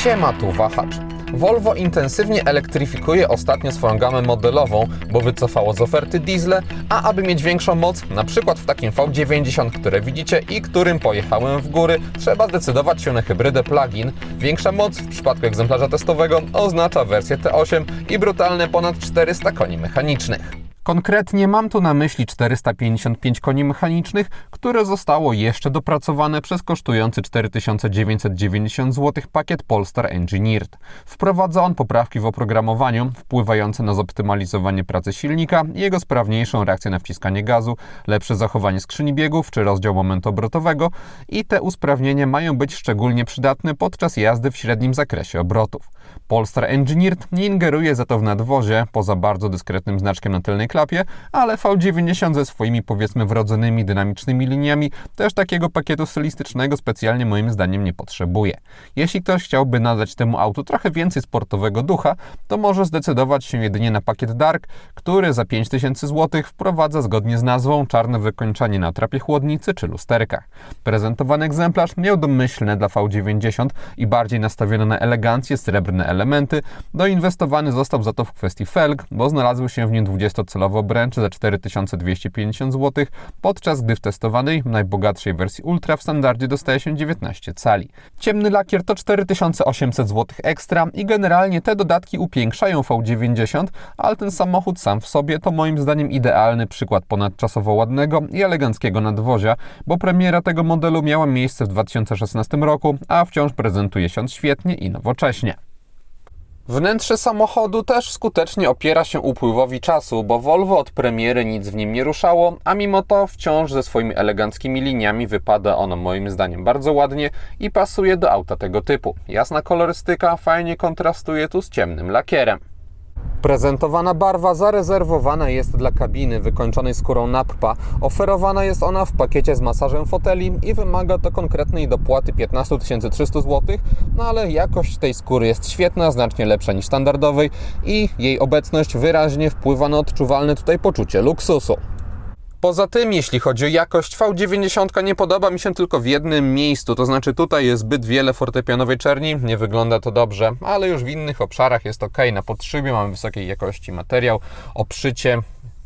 Siema, tu Wahacz. Volvo intensywnie elektryfikuje ostatnio swoją gamę modelową, bo wycofało z oferty diesle, a aby mieć większą moc, na przykład w takim V90, które widzicie i którym pojechałem w góry, trzeba zdecydować się na hybrydę plug-in. Większa moc w przypadku egzemplarza testowego oznacza wersję T8 i brutalne ponad 400 koni mechanicznych. Konkretnie mam tu na myśli 455 koni mechanicznych, które zostało jeszcze dopracowane przez kosztujący 4990 zł pakiet Polestar Engineered. Wprowadza on poprawki w oprogramowaniu wpływające na zoptymalizowanie pracy silnika, jego sprawniejszą reakcję na wciskanie gazu, lepsze zachowanie skrzyni biegów czy rozdział momentu obrotowego i te usprawnienia mają być szczególnie przydatne podczas jazdy w średnim zakresie obrotów. Polestar Engineered nie ingeruje za to w nadwozie, poza bardzo dyskretnym znaczkiem na tylnej klapie, ale V90 ze swoimi powiedzmy wrodzonymi dynamicznymi liniami też takiego pakietu stylistycznego specjalnie moim zdaniem nie potrzebuje. Jeśli ktoś chciałby nadać temu autu trochę więcej sportowego ducha, to może zdecydować się jedynie na pakiet Dark, który za 5000 zł wprowadza zgodnie z nazwą czarne wykończenie na trapie chłodnicy czy lusterkach. Prezentowany egzemplarz miał domyślne dla V90 i bardziej nastawione na elegancję srebrne elementy. Doinwestowany został za to w kwestii felg, bo znalazły się w nim 20-calowe obręcze za 4250 zł, podczas gdy w testowanej, najbogatszej wersji Ultra w standardzie dostaje się 19 cali. Ciemny lakier to 4800 zł ekstra i generalnie te dodatki upiększają V90, ale ten samochód sam w sobie to moim zdaniem idealny przykład ponadczasowo ładnego i eleganckiego nadwozia, bo premiera tego modelu miała miejsce w 2016 roku, a wciąż prezentuje się świetnie i nowocześnie. Wnętrze samochodu też skutecznie opiera się upływowi czasu, bo Volvo od premiery nic w nim nie ruszało, a mimo to wciąż ze swoimi eleganckimi liniami wypada ono moim zdaniem bardzo ładnie i pasuje do auta tego typu. Jasna kolorystyka fajnie kontrastuje tu z ciemnym lakierem. Prezentowana barwa zarezerwowana jest dla kabiny wykończonej skórą Nappa. Oferowana jest ona w pakiecie z masażem foteli i wymaga to konkretnej dopłaty 15 300 zł, no ale jakość tej skóry jest świetna, znacznie lepsza niż standardowej i jej obecność wyraźnie wpływa na odczuwalne tutaj poczucie luksusu. Poza tym, jeśli chodzi o jakość, V90 nie podoba mi się tylko w jednym miejscu, to znaczy tutaj jest zbyt wiele fortepianowej czerni, nie wygląda to dobrze, ale już w innych obszarach jest ok. Na podszybie mamy wysokiej jakości materiał, obszycie,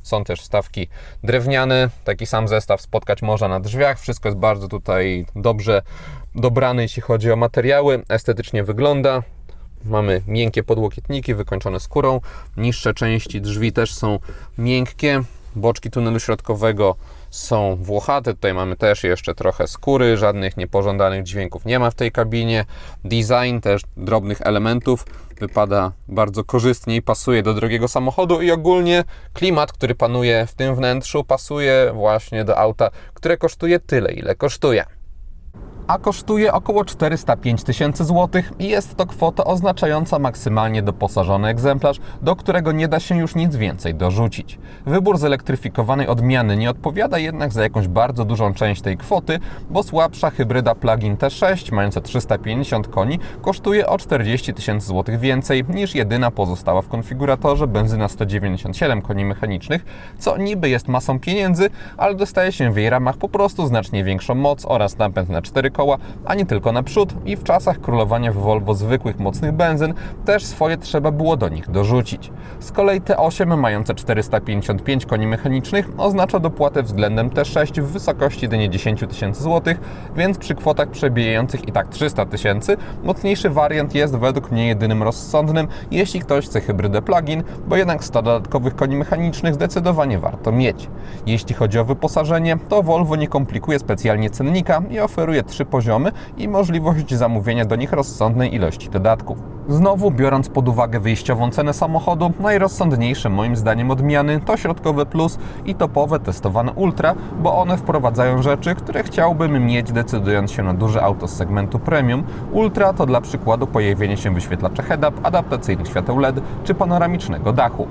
są też wstawki drewniane, taki sam zestaw spotkać można na drzwiach, wszystko jest bardzo tutaj dobrze dobrane, jeśli chodzi o materiały, estetycznie wygląda. Mamy miękkie podłokietniki wykończone skórą, niższe części drzwi też są miękkie. Boczki tunelu środkowego są włochate, tutaj mamy też jeszcze trochę skóry, żadnych niepożądanych dźwięków nie ma w tej kabinie. Design też drobnych elementów wypada bardzo korzystnie i pasuje do drogiego samochodu i ogólnie klimat, który panuje w tym wnętrzu, pasuje właśnie do auta, które kosztuje tyle, ile kosztuje. A kosztuje około 405 tysięcy złotych i jest to kwota oznaczająca maksymalnie doposażony egzemplarz, do którego nie da się już nic więcej dorzucić. Wybór zelektryfikowanej odmiany nie odpowiada jednak za jakąś bardzo dużą część tej kwoty, bo słabsza hybryda plug-in T6 mająca 350 koni kosztuje o 40 tysięcy złotych więcej niż jedyna pozostała w konfiguratorze benzyna 197 koni mechanicznych, co niby jest masą pieniędzy, ale dostaje się w jej ramach po prostu znacznie większą moc oraz napęd na 4 koła, a nie tylko naprzód i w czasach królowania w Volvo zwykłych mocnych benzyn też swoje trzeba było do nich dorzucić. Z kolei T8 mające 455 koni mechanicznych oznacza dopłatę względem T6 w wysokości jedynie 10 tysięcy złotych, więc przy kwotach przebijających i tak 300 tysięcy mocniejszy wariant jest według mnie jedynym rozsądnym, jeśli ktoś chce hybrydę plug-in, bo jednak 100 dodatkowych koni mechanicznych zdecydowanie warto mieć. Jeśli chodzi o wyposażenie, to Volvo nie komplikuje specjalnie cennika i oferuje 3 poziomy i możliwość zamówienia do nich rozsądnej ilości dodatków. Znowu, biorąc pod uwagę wyjściową cenę samochodu, najrozsądniejsze moim zdaniem odmiany to środkowe Plus i topowe testowane Ultra, bo one wprowadzają rzeczy, które chciałbym mieć decydując się na duże auto z segmentu premium. Ultra to dla przykładu pojawienie się wyświetlacza head-up, adaptacyjnych świateł LED czy panoramicznego dachu.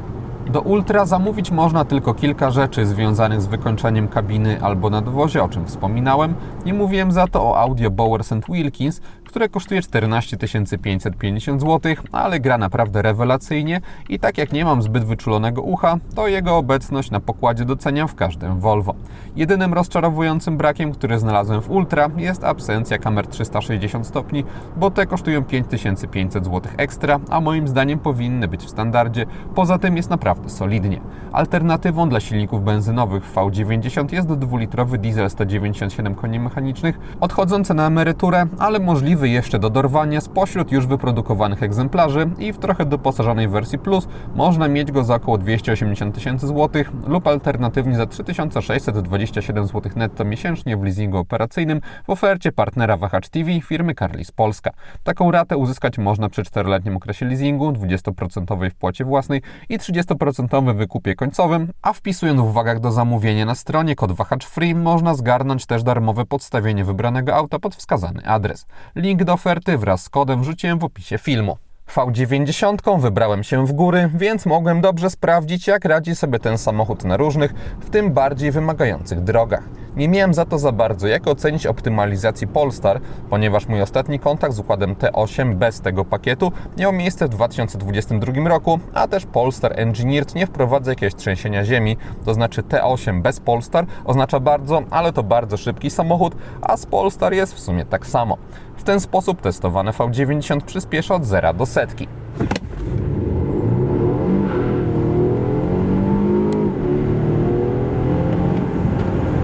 Do Ultra zamówić można tylko kilka rzeczy związanych z wykończeniem kabiny albo nadwozia, o czym wspominałem. Nie mówiłem za to o audio Bowers & Wilkins, które kosztuje 14 550 zł, ale gra naprawdę rewelacyjnie i tak jak nie mam zbyt wyczulonego ucha, to jego obecność na pokładzie doceniam w każdym Volvo. Jedynym rozczarowującym brakiem, który znalazłem w Ultra, jest absencja kamer 360 stopni, bo te kosztują 5500 zł ekstra, a moim zdaniem powinny być w standardzie. Poza tym jest naprawdę solidnie. Alternatywą dla silników benzynowych w V90 jest dwulitrowy diesel 197 koni mechanicznych, odchodzący na emeryturę, ale możliwy jeszcze do dorwania spośród już wyprodukowanych egzemplarzy i w trochę doposażonej wersji Plus można mieć go za około 280 tysięcy złotych lub alternatywnie za 3627 zł netto miesięcznie w leasingu operacyjnym w ofercie partnera Wahacz TV firmy Carlis Polska. Taką ratę uzyskać można przy 4-letnim okresie leasingu, 20% wpłacie własnej i 30% wykupie końcowym, a wpisując w uwagach do zamówienia na stronie kod Wahacz Free można zgarnąć też darmowe podstawienie wybranego auta pod wskazany adres. Link do oferty wraz z kodem wrzuciłem w opisie filmu. V90 wybrałem się w góry, więc mogłem dobrze sprawdzić, jak radzi sobie ten samochód na różnych, w tym bardziej wymagających drogach. Nie miałem za to za bardzo jak ocenić optymalizacji Polestar, ponieważ mój ostatni kontakt z układem T8 bez tego pakietu miał miejsce w 2022 roku, a też Polestar Engineered nie wprowadza jakiegoś trzęsienia ziemi, to znaczy T8 bez Polestar oznacza bardzo, ale to bardzo szybki samochód, a z Polestar jest w sumie tak samo. W ten sposób testowane V90 przyspiesza od 0 do setki.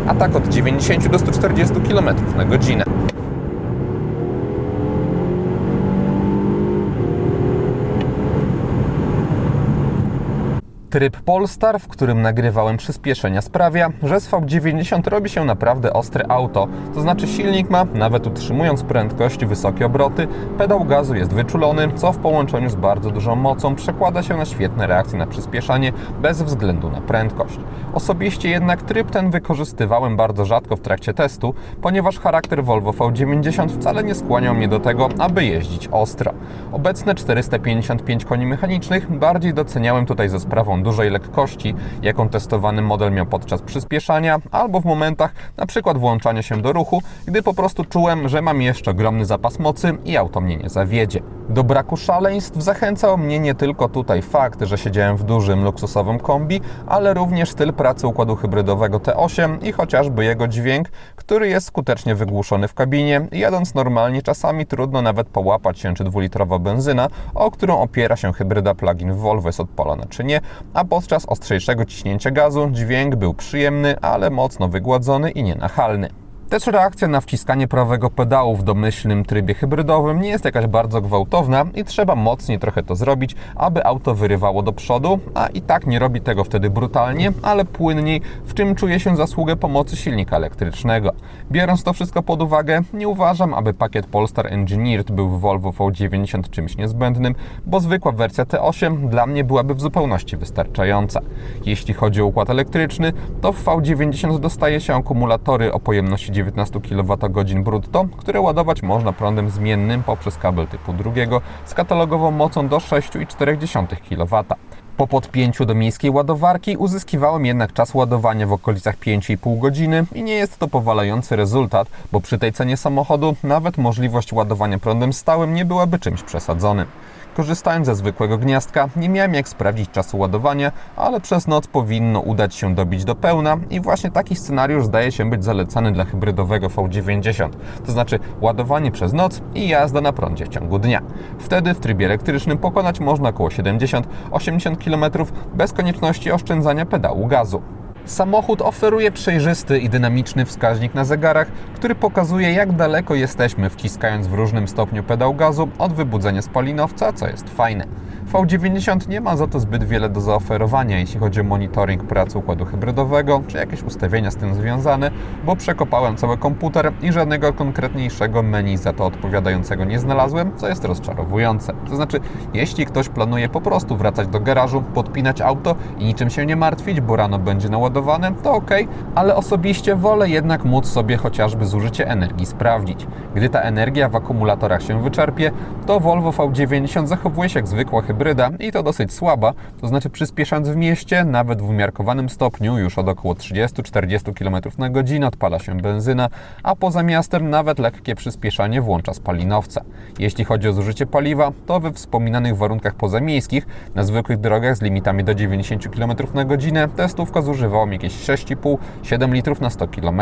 A tak od 90 do 140 km na godzinę. Tryb Polestar, w którym nagrywałem przyspieszenia, sprawia, że z V90 robi się naprawdę ostre auto, to znaczy silnik ma, nawet utrzymując prędkość, wysokie obroty, pedał gazu jest wyczulony, co w połączeniu z bardzo dużą mocą przekłada się na świetne reakcje na przyspieszanie bez względu na prędkość. Osobiście jednak tryb ten wykorzystywałem bardzo rzadko w trakcie testu, ponieważ charakter Volvo V90 wcale nie skłaniał mnie do tego, aby jeździć ostro. Obecne 455 koni mechanicznych bardziej doceniałem tutaj ze sprawą dużej lekkości, jaką testowany model miał podczas przyspieszania albo w momentach np. włączania się do ruchu, gdy po prostu czułem, że mam jeszcze ogromny zapas mocy i auto mnie nie zawiedzie. Do braku szaleństw zachęcał mnie nie tylko tutaj fakt, że siedziałem w dużym, luksusowym kombi, ale również styl pracy układu hybrydowego T8 i chociażby jego dźwięk, który jest skutecznie wygłuszony w kabinie i jadąc normalnie czasami trudno nawet połapać się, czy dwulitrowa benzyna, o którą opiera się hybryda plug-in w Volvo, jest odpalona czy nie, a podczas ostrzejszego ciśnięcia gazu dźwięk był przyjemny, ale mocno wygładzony i nienachalny. Też reakcja na wciskanie prawego pedału w domyślnym trybie hybrydowym nie jest jakaś bardzo gwałtowna i trzeba mocniej trochę to zrobić, aby auto wyrywało do przodu, a i tak nie robi tego wtedy brutalnie, ale płynniej, w czym czuje się zasługę pomocy silnika elektrycznego. Biorąc to wszystko pod uwagę, nie uważam, aby pakiet Polestar Engineered był w Volvo V90 czymś niezbędnym, bo zwykła wersja T8 dla mnie byłaby w zupełności wystarczająca. Jeśli chodzi o układ elektryczny, to w V90 dostaje się akumulatory o pojemności 19 kWh brutto, które ładować można prądem zmiennym poprzez kabel typu drugiego z katalogową mocą do 6,4 kW. Po podpięciu do miejskiej ładowarki uzyskiwałem jednak czas ładowania w okolicach 5,5 godziny i nie jest to powalający rezultat, bo przy tej cenie samochodu nawet możliwość ładowania prądem stałym nie byłaby czymś przesadzonym. Korzystając ze zwykłego gniazdka, nie miałem jak sprawdzić czasu ładowania, ale przez noc powinno udać się dobić do pełna i właśnie taki scenariusz zdaje się być zalecany dla hybrydowego V90, to znaczy ładowanie przez noc i jazda na prądzie w ciągu dnia. Wtedy w trybie elektrycznym pokonać można około 70-80 km bez konieczności oszczędzania pedału gazu. Samochód oferuje przejrzysty i dynamiczny wskaźnik na zegarach, który pokazuje, jak daleko jesteśmy, wciskając w różnym stopniu pedał gazu od wybudzenia spalinowca, co jest fajne. V90 nie ma za to zbyt wiele do zaoferowania, jeśli chodzi o monitoring pracy układu hybrydowego, czy jakieś ustawienia z tym związane, bo przekopałem cały komputer i żadnego konkretniejszego menu za to odpowiadającego nie znalazłem, co jest rozczarowujące. To znaczy, jeśli ktoś planuje po prostu wracać do garażu, podpinać auto i niczym się nie martwić, bo rano będzie naładowane, to ok, ale osobiście wolę jednak móc sobie chociażby zużycie energii sprawdzić. Gdy ta energia w akumulatorach się wyczerpie, to Volvo V90 zachowuje się jak zwykła hybryda, hybryda i to dosyć słaba, to znaczy przyspieszając w mieście, nawet w umiarkowanym stopniu, już od około 30-40 km na godzinę odpala się benzyna, a poza miastem nawet lekkie przyspieszanie włącza spalinowca. Jeśli chodzi o zużycie paliwa, to we wspominanych warunkach pozamiejskich, na zwykłych drogach z limitami do 90 km na godzinę, testówka zużywała jakieś 6,5-7 litrów na 100 km.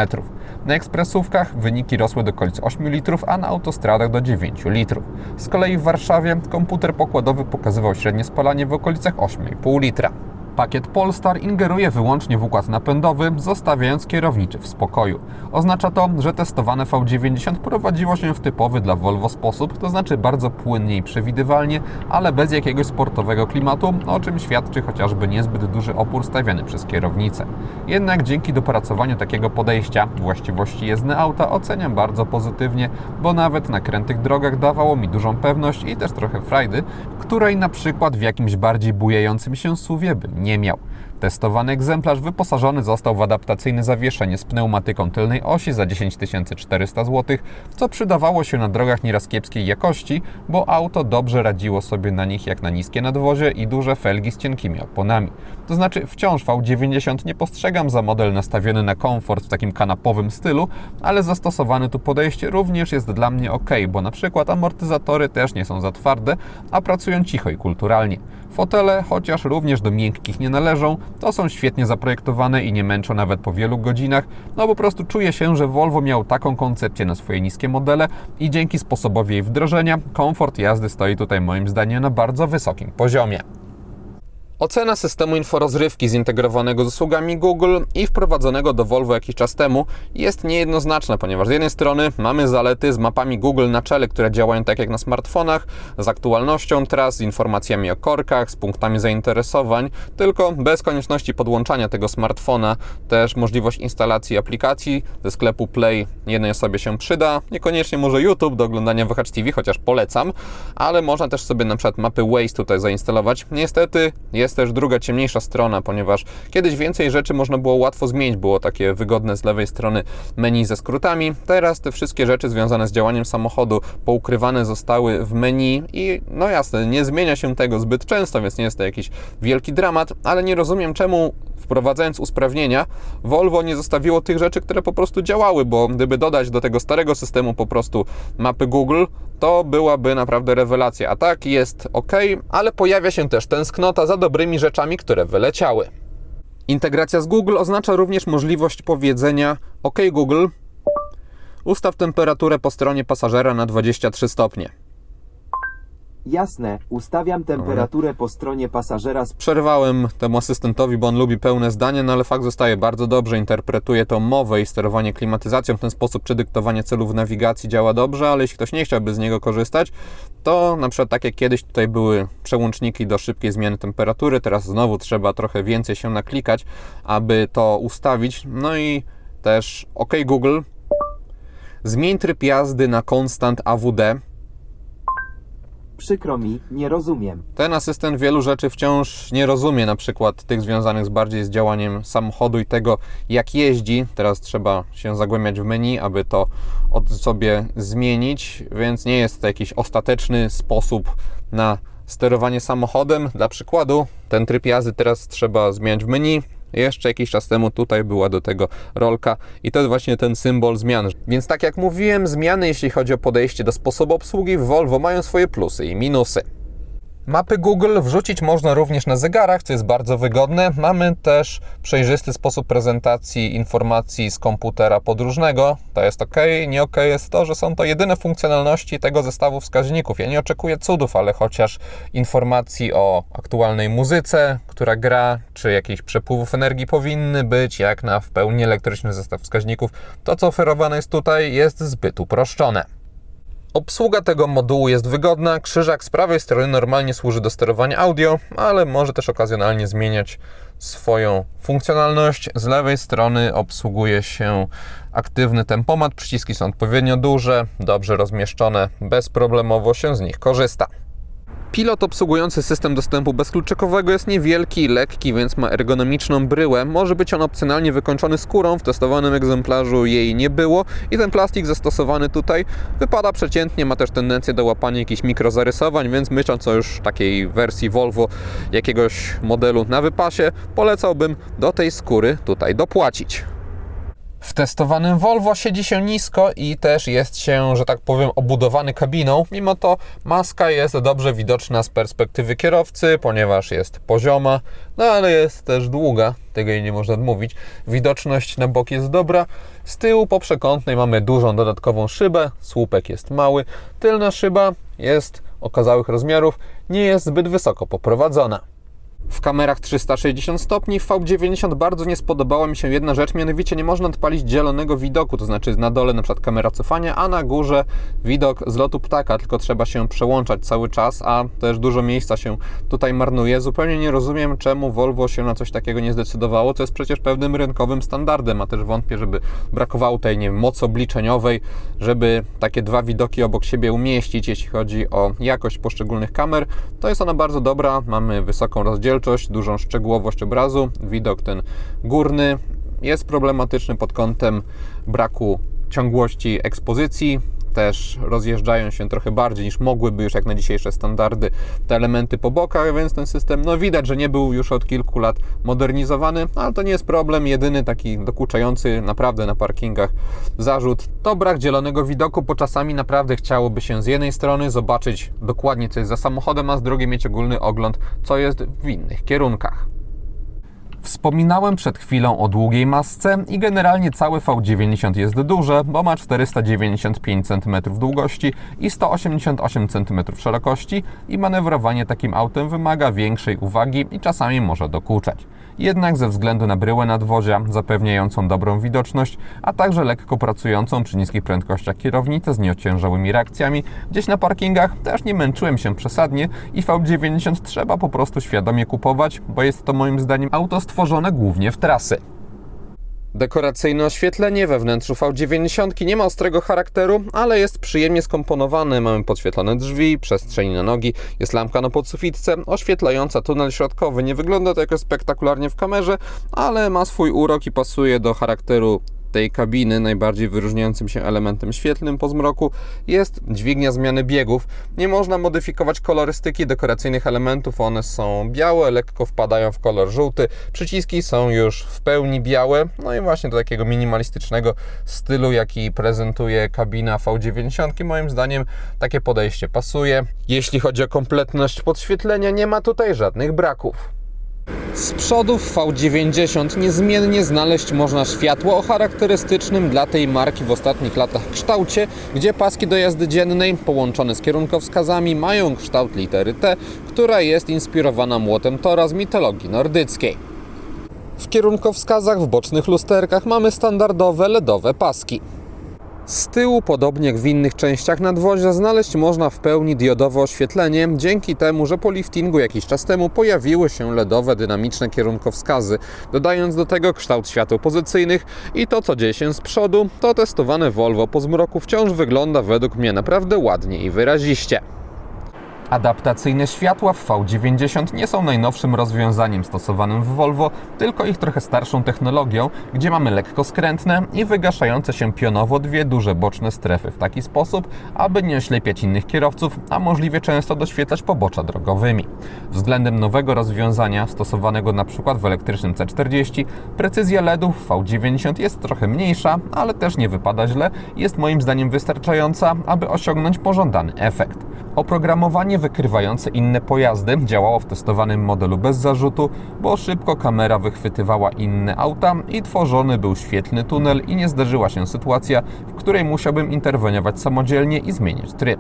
Na ekspresówkach wyniki rosły do okolic 8 litrów, a na autostradach do 9 litrów. Z kolei w Warszawie komputer pokładowy pokazywał średnie spalanie w okolicach 8,5 litra. Pakiet Polestar ingeruje wyłącznie w układ napędowy, zostawiając kierowniczy w spokoju. Oznacza to, że testowane V90 prowadziło się w typowy dla Volvo sposób, to znaczy bardzo płynnie i przewidywalnie, ale bez jakiegoś sportowego klimatu, o czym świadczy chociażby niezbyt duży opór stawiany przez kierownicę. Jednak dzięki dopracowaniu takiego podejścia właściwości jezdne auta oceniam bardzo pozytywnie, bo nawet na krętych drogach dawało mi dużą pewność i też trochę frajdy, której na przykład w jakimś bardziej bujającym się SUV-ie bym nie miał. Testowany egzemplarz wyposażony został w adaptacyjne zawieszenie z pneumatyką tylnej osi za 10 400 zł, co przydawało się na drogach nieraz kiepskiej jakości, bo auto dobrze radziło sobie na nich jak na niskie nadwozie i duże felgi z cienkimi oponami. To znaczy wciąż V90 nie postrzegam za model nastawiony na komfort w takim kanapowym stylu, ale zastosowane tu podejście również jest dla mnie ok, bo na przykład amortyzatory też nie są za twarde, a pracują cicho i kulturalnie. Fotele, chociaż również do miękkich nie należą, to są świetnie zaprojektowane i nie męczą nawet po wielu godzinach, no po prostu czuję się, że Volvo miał taką koncepcję na swoje niskie modele i dzięki sposobowi jej wdrożenia komfort jazdy stoi tutaj moim zdaniem na bardzo wysokim poziomie. Ocena systemu inforozrywki zintegrowanego z usługami Google i wprowadzonego do Volvo jakiś czas temu jest niejednoznaczna, ponieważ z jednej strony mamy zalety z mapami Google na czele, które działają tak jak na smartfonach, z aktualnością tras, z informacjami o korkach, z punktami zainteresowań, tylko bez konieczności podłączania tego smartfona, też możliwość instalacji aplikacji ze sklepu Play jednej osobie się przyda, niekoniecznie może YouTube do oglądania w HTV, chociaż polecam, ale można też sobie na przykład mapy Waze tutaj zainstalować. Niestety jest też druga, ciemniejsza strona, ponieważ kiedyś więcej rzeczy można było łatwo zmienić, było takie wygodne z lewej strony menu ze skrótami. Teraz te wszystkie rzeczy związane z działaniem samochodu poukrywane zostały w menu i no jasne, nie zmienia się tego zbyt często, więc nie jest to jakiś wielki dramat, ale nie rozumiem, czemu wprowadzając usprawnienia Volvo nie zostawiło tych rzeczy, które po prostu działały, bo gdyby dodać do tego starego systemu po prostu mapy Google, to byłaby naprawdę rewelacja. A tak jest ok, ale pojawia się też tęsknota za dobrymi rzeczami, które wyleciały. Integracja z Google oznacza również możliwość powiedzenia: OK Google, ustaw temperaturę po stronie pasażera na 23 stopnie. Jasne, ustawiam temperaturę po stronie pasażera. Przerwałem temu asystentowi, bo on lubi pełne zdanie, no ale fakt zostaje, bardzo dobrze interpretuje tą mowę i sterowanie klimatyzacją. W ten sposób przedyktowanie celów nawigacji działa dobrze, ale jeśli ktoś nie chciałby z niego korzystać, to na przykład tak jak kiedyś tutaj były przełączniki do szybkiej zmiany temperatury, teraz znowu trzeba trochę więcej się naklikać, aby to ustawić. No i też OK Google, zmień tryb jazdy na konstant AWD. Przykro mi, nie rozumiem. Ten asystent wielu rzeczy wciąż nie rozumie, na przykład tych związanych bardziej z działaniem samochodu i tego, jak jeździ. Teraz trzeba się zagłębiać w menu, aby to sobie zmienić, więc nie jest to jakiś ostateczny sposób na sterowanie samochodem. Dla przykładu, ten tryb jazdy teraz trzeba zmieniać w menu. Jeszcze jakiś czas temu tutaj była do tego rolka i to jest właśnie ten symbol zmian. Więc tak jak mówiłem, zmiany jeśli chodzi o podejście do sposobu obsługi w Volvo mają swoje plusy i minusy. Mapy Google wrzucić można również na zegarach, co jest bardzo wygodne. Mamy też przejrzysty sposób prezentacji informacji z komputera podróżnego. To jest ok. Nie ok jest to, że są to jedyne funkcjonalności tego zestawu wskaźników. Ja nie oczekuję cudów, ale chociaż informacji o aktualnej muzyce, która gra, czy jakichś przepływów energii powinny być, jak na w pełni elektryczny zestaw wskaźników. To, co oferowane jest tutaj, jest zbyt uproszczone. Obsługa tego modułu jest wygodna, krzyżak z prawej strony normalnie służy do sterowania audio, ale może też okazjonalnie zmieniać swoją funkcjonalność. Z lewej strony obsługuje się aktywny tempomat, przyciski są odpowiednio duże, dobrze rozmieszczone, bezproblemowo się z nich korzysta. Pilot obsługujący system dostępu bezkluczykowego jest niewielki i lekki, więc ma ergonomiczną bryłę. Może być on opcjonalnie wykończony skórą, w testowanym egzemplarzu jej nie było i ten plastik zastosowany tutaj wypada przeciętnie, ma też tendencję do łapania jakichś mikrozarysowań, więc myśląc o już takiej wersji Volvo jakiegoś modelu na wypasie, polecałbym do tej skóry tutaj dopłacić. W testowanym Volvo siedzi się nisko i też jest się, że tak powiem, obudowany kabiną. Mimo to maska jest dobrze widoczna z perspektywy kierowcy, ponieważ jest pozioma, no ale jest też długa, tego jej nie można odmówić. Widoczność na bok jest dobra. Z tyłu po przekątnej mamy dużą dodatkową szybę, słupek jest mały. Tylna szyba jest okazałych rozmiarów, nie jest zbyt wysoko poprowadzona. W kamerach 360 stopni w V90 bardzo nie spodobała mi się jedna rzecz, mianowicie nie można odpalić dzielonego widoku, to znaczy na dole na przykład kamera cofania, a na górze widok z lotu ptaka, tylko trzeba się przełączać cały czas, a też dużo miejsca się tutaj marnuje. Zupełnie nie rozumiem, czemu Volvo się na coś takiego nie zdecydowało, co jest przecież pewnym rynkowym standardem, a też wątpię, żeby brakowało tej, nie wiem, mocy obliczeniowej, żeby takie dwa widoki obok siebie umieścić, jeśli chodzi o jakość poszczególnych kamer. To jest ona bardzo dobra, mamy wysoką rozdzielczość, dużą szczegółowość obrazu. Widok ten górny jest problematyczny pod kątem braku ciągłości ekspozycji. Też rozjeżdżają się trochę bardziej niż mogłyby już jak na dzisiejsze standardy te elementy po bokach, więc ten system, no widać, że nie był już od kilku lat modernizowany, ale to nie jest problem. Jedyny taki dokuczający naprawdę na parkingach zarzut to brak dzielonego widoku, bo czasami naprawdę chciałoby się z jednej strony zobaczyć dokładnie co jest za samochodem, a z drugiej mieć ogólny ogląd co jest w innych kierunkach. Wspominałem przed chwilą o długiej masce i generalnie cały V90 jest duże, bo ma 495 cm długości i 188 cm szerokości i manewrowanie takim autem wymaga większej uwagi i czasami może dokuczać. Jednak ze względu na bryłę nadwozia zapewniającą dobrą widoczność, a także lekko pracującą przy niskich prędkościach kierownicę z nieociężałymi reakcjami, gdzieś na parkingach też nie męczyłem się przesadnie i V90 trzeba po prostu świadomie kupować, bo jest to moim zdaniem auto stworzone głównie w trasy. Dekoracyjne oświetlenie we wnętrzu V90 nie ma ostrego charakteru, ale jest przyjemnie skomponowane. Mamy podświetlone drzwi, przestrzeń na nogi, jest lampka na podsufitce oświetlająca tunel środkowy. Nie wygląda to jakoś spektakularnie w kamerze, ale ma swój urok i pasuje do charakteru tej kabiny. Najbardziej wyróżniającym się elementem świetlnym po zmroku jest dźwignia zmiany biegów. Nie można modyfikować kolorystyki dekoracyjnych elementów, one są białe, lekko wpadają w kolor żółty. Przyciski są już w pełni białe, no i właśnie do takiego minimalistycznego stylu, jaki prezentuje kabina V90, moim zdaniem takie podejście pasuje. Jeśli chodzi o kompletność podświetlenia, nie ma tutaj żadnych braków. Z przodu w V90 niezmiennie znaleźć można światło o charakterystycznym dla tej marki w ostatnich latach kształcie, gdzie paski do jazdy dziennej połączone z kierunkowskazami mają kształt litery T, która jest inspirowana młotem Tora z mitologii nordyckiej. W kierunkowskazach w bocznych lusterkach mamy standardowe LEDowe paski. Z tyłu, podobnie jak w innych częściach nadwozia, znaleźć można w pełni diodowe oświetlenie, dzięki temu, że po liftingu jakiś czas temu pojawiły się LEDowe dynamiczne kierunkowskazy. Dodając do tego kształt świateł pozycyjnych i to, co dzieje się z przodu, to testowane Volvo po zmroku wciąż wygląda według mnie naprawdę ładnie i wyraziście. Adaptacyjne światła w V90 nie są najnowszym rozwiązaniem stosowanym w Volvo, tylko ich trochę starszą technologią, gdzie mamy lekko skrętne i wygaszające się pionowo dwie duże boczne strefy w taki sposób, aby nie oślepiać innych kierowców, a możliwie często doświetlać pobocza drogowymi. Względem nowego rozwiązania, stosowanego np. w elektrycznym C40, precyzja LEDów w V90 jest trochę mniejsza, ale też nie wypada źle i jest moim zdaniem wystarczająca, aby osiągnąć pożądany efekt. Oprogramowanie wykrywające inne pojazdy działało w testowanym modelu bez zarzutu, bo szybko kamera wychwytywała inne auta i tworzony był świetlny tunel i nie zdarzyła się sytuacja, w której musiałbym interweniować samodzielnie i zmieniać tryb.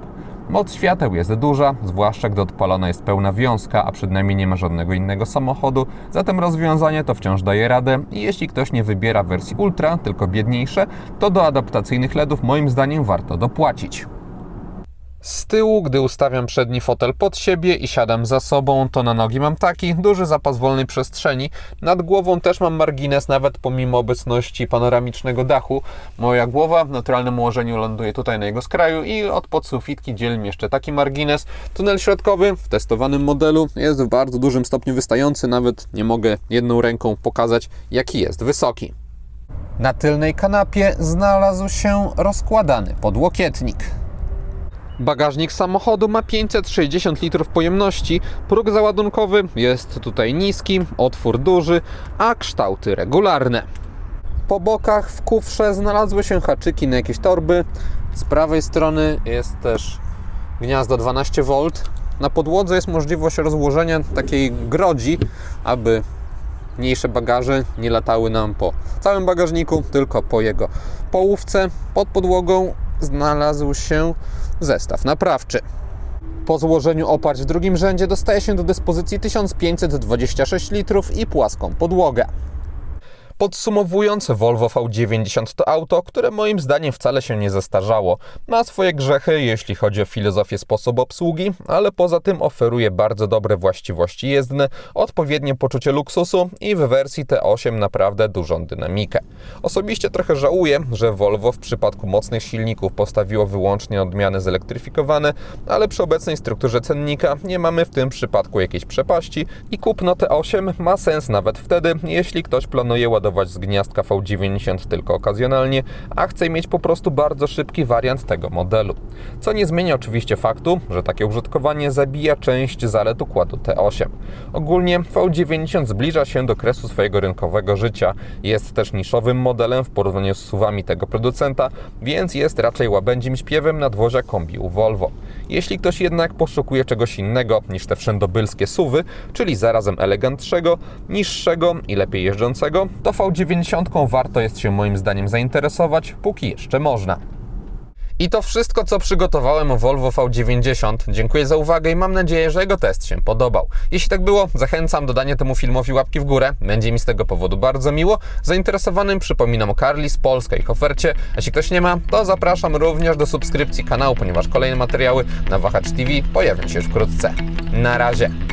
Moc świateł jest duża, zwłaszcza gdy odpalona jest pełna wiązka, a przed nami nie ma żadnego innego samochodu, zatem rozwiązanie to wciąż daje radę i jeśli ktoś nie wybiera wersji Ultra, tylko biedniejsze, to do adaptacyjnych LEDów moim zdaniem warto dopłacić. Z tyłu, gdy ustawiam przedni fotel pod siebie i siadam za sobą, to na nogi mam taki duży zapas wolnej przestrzeni. Nad głową też mam margines, nawet pomimo obecności panoramicznego dachu. Moja głowa w naturalnym ułożeniu ląduje tutaj na jego skraju i od podsufitki dzieli mi jeszcze taki margines. Tunel środkowy w testowanym modelu jest w bardzo dużym stopniu wystający, nawet nie mogę jedną ręką pokazać, jaki jest wysoki. Na tylnej kanapie znalazł się rozkładany podłokietnik. Bagażnik samochodu ma 560 litrów pojemności, próg załadunkowy jest tutaj niski, otwór duży, a kształty regularne. Po bokach w kufrze znalazły się haczyki na jakieś torby. Z prawej strony jest też gniazdo 12V. Na podłodze jest możliwość rozłożenia takiej grodzi, aby mniejsze bagaże nie latały nam po całym bagażniku, tylko po jego połówce. Pod podłogą znalazł się zestaw naprawczy. Po złożeniu oparć w drugim rzędzie dostaje się do dyspozycji 1526 litrów i płaską podłogę. Podsumowując, Volvo V90 to auto, które moim zdaniem wcale się nie zestarzało. Ma swoje grzechy, jeśli chodzi o filozofię sposobu obsługi, ale poza tym oferuje bardzo dobre właściwości jezdne, odpowiednie poczucie luksusu i w wersji T8 naprawdę dużą dynamikę. Osobiście trochę żałuję, że Volvo w przypadku mocnych silników postawiło wyłącznie odmiany zelektryfikowane, ale przy obecnej strukturze cennika nie mamy w tym przypadku jakiejś przepaści i kupno T8 ma sens nawet wtedy, jeśli ktoś planuje ładować z gniazdka V90 tylko okazjonalnie, a chce mieć po prostu bardzo szybki wariant tego modelu. Co nie zmienia oczywiście faktu, że takie użytkowanie zabija część zalet układu T8. Ogólnie V90 zbliża się do kresu swojego rynkowego życia. Jest też niszowym modelem w porównaniu z SUV-ami tego producenta, więc jest raczej łabędzim śpiewem nadwozia kombi u Volvo. Jeśli ktoś jednak poszukuje czegoś innego niż te wszędobylskie SUV-y, czyli zarazem elegantszego, niższego i lepiej jeżdżącego, to V90 warto jest się moim zdaniem zainteresować, póki jeszcze można. I to wszystko, co przygotowałem o Volvo V90. Dziękuję za uwagę i mam nadzieję, że jego test się podobał. Jeśli tak było, zachęcam do dania temu filmowi łapki w górę. Będzie mi z tego powodu bardzo miło. Zainteresowanym przypominam o Carli z Polska, ich ofercie. A jeśli ktoś nie ma, to zapraszam również do subskrypcji kanału, ponieważ kolejne materiały na Wahacz TV pojawią się już wkrótce. Na razie!